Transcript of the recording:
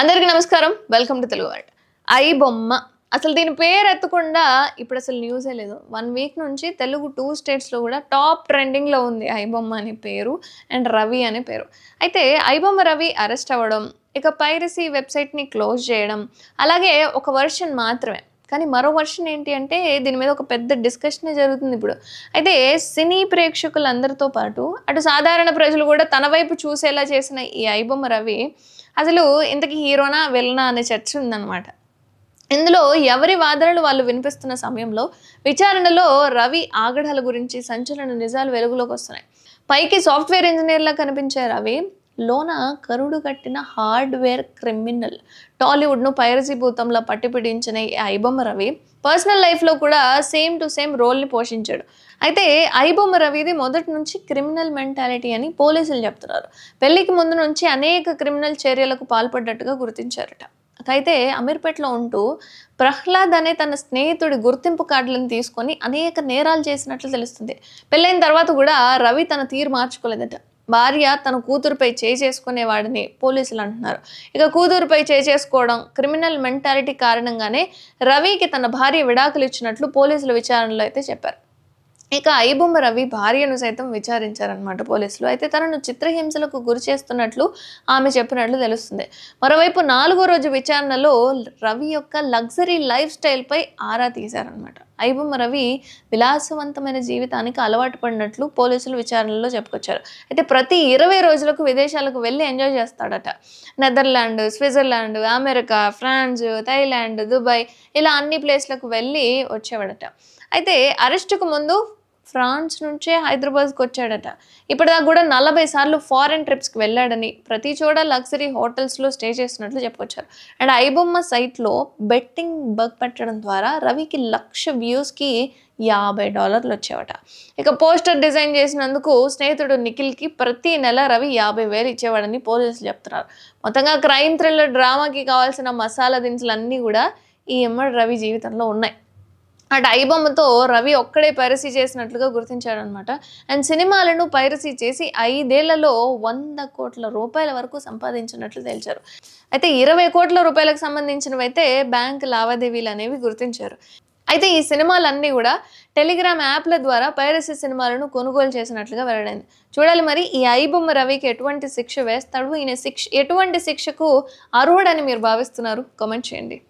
అందరికీ నమస్కారం. Welcome to Telugu world. I బొమ్మ అసలు దీని పేరు ఎత్తకుండా ఇప్పుడు అసలు న్యూసే లేదు. 1 వీక్ నుంచి తెలుగు 2 స్టేట్స్‌లో కూడా టాప్ ట్రెండింగ్‌లో ఉంది ఐ బొమ్మ అనే పేరు అండ్ రవి అనే పేరు. అయితే ఐ బొమ్మ రవి అరెస్ట్ అవ్వడం, ఇక పైరసీ వెబ్‌సైట్‌ని క్లోజ్ చేయడం, అలాగే ఒక వెర్షన్ మాత్రమే. కానీ మరో వెర్షన్ ఏంటి అంటే దీని మీద ఒక పెద్ద డిస్కషనే జరుగుతుంది ఇప్పుడు. అయితే సినీ ప్రేక్షకులందరితో పాటు అటు సాధారణ ప్రజలు కూడా తన వైపు చూసేలా చేసిన ఈ ఐ బొమ్మ రవి అసలు ఇంతకీ హీరోనా? విలనా? అనే చర్చ ఉందన్నమాట. ఇందులో ఎవరి వాదనలు వాళ్ళు వినిపిస్తున్న సమయంలో విచారణలో రవి ఆగడాల గురించి సంచలన నిజాలు వెలుగులోకి వస్తున్నాయి. పైకి సాఫ్ట్‌వేర్ ఇంజినీర్‌లా కనిపించే రవి లోన కరుడు కట్టిన హార్డ్‌వేర్ క్రిమినల్. టాలీవుడ్‌ను పైరసీ భూతంలా పట్టిపిడించిన ఈ ఐబొమ్మ రవి పర్సనల్ లైఫ్‌లో కూడా సేమ్ టు సేమ్ రోల్‌ని పోషించాడు. అయితే ఐబొమ్మ రవిది మొదటి నుంచి క్రిమినల్ మెంటాలిటీ అని పోలీసులు చెప్తున్నారు. పెళ్లికి ముందు నుంచి అనేక క్రిమినల్ చర్యలకు పాల్పడ్డట్టుగా గుర్తించారట. అయితే అమీర్పేటలో ఉంటూ ప్రహ్లాద్ అనే తన స్నేహితుడి గుర్తింపు కార్డులను తీసుకొని అనేక నేరాలు చేసినట్లు తెలుస్తుంది. పెళ్ళైన తర్వాత కూడా రవి తన తీరు మార్చుకోలేదట. భార్య తన కూతురుపై చేసుకునేవాడని పోలీసులు అంటున్నారు. ఇక కూతురుపై చేసుకోవడం క్రిమినల్ మెంటాలిటీ కారణంగానే రవికి తన భార్య విడాకులు ఇచ్చినట్లు పోలీసుల విచారణలో అయితే చెప్పారు. ఇక ఐబొమ్మ రవి భార్యను సైతం విచారించారనమాట పోలీసులు. అయితే తనను చిత్రహింసలకు గురి చేస్తున్నట్లు ఆమె చెప్పినట్లు తెలుస్తుంది. మరోవైపు 4వ రోజు విచారణలో రవి యొక్క లగ్జరీ లైఫ్ స్టైల్పై ఆరా తీశారనమాట. ఐబొమ్మ రవి విలాసవంతమైన జీవితానికి అలవాటు పడినట్లు పోలీసులు విచారణలో చెప్పుకొచ్చారు. అయితే ప్రతి 20 రోజులకు విదేశాలకు వెళ్ళి ఎంజాయ్ చేస్తాడట. Netherland, Switzerland, America, France, Thailand, Dubai ఇలా అన్ని ప్లేస్లకు వెళ్ళి వచ్చేవాడట. అయితే అరెస్టుకు ముందు ఫ్రాన్స్ నుంచే హైదరాబాద్కి వచ్చాడట. ఇప్పటిదాకా కూడా 40 సార్లు ఫారెన్ ట్రిప్స్కి వెళ్ళాడని, ప్రతి చోట లగ్జరీ హోటల్స్లో స్టే చేసినట్లు చెప్పుకొచ్చారు. అండ్ ఐబొమ్మ సైట్లో బెట్టింగ్ బగ్ పెట్టడం ద్వారా రవికి 1,00,000 వ్యూస్కి $50 వచ్చేవట. ఇక పోస్టర్ డిజైన్ చేసినందుకు స్నేహితుడు నిఖిల్కి ప్రతి నెల రవి 50,000 ఇచ్చేవాడని పోలీసులు చెప్తున్నారు. మొత్తంగా క్రైమ్ థ్రిల్లర్ డ్రామాకి కావాల్సిన మసాలా దినుసులన్నీ కూడా ఈ ఎమ్మడి రవి జీవితంలో ఉన్నాయి. అటు ఐబొమ్మతో రవి ఒక్కడే పైరసీ చేసినట్లుగా గుర్తించాడనమాట. అండ్ సినిమాలను పైరసీ చేసి 5 ఏళ్లలో ₹100 కోట్ల వరకు సంపాదించినట్లు తేల్చారు. అయితే 20 కోట్ల రూపాయలకు సంబంధించినవైతే బ్యాంక్ లావాదేవీలు అనేవి గుర్తించారు. అయితే ఈ సినిమాలన్నీ కూడా టెలిగ్రామ్ యాప్ల ద్వారా పైరసీ సినిమాలను కొనుగోలు చేసినట్లుగా వెల్లడైంది. చూడాలి మరి ఈ ఐబొమ్మ రవికి ఎటువంటి శిక్ష వేస్తాడు, ఈయన ఎటువంటి శిక్షకు అర్హుడని మీరు భావిస్తున్నారు? కామెంట్ చేయండి.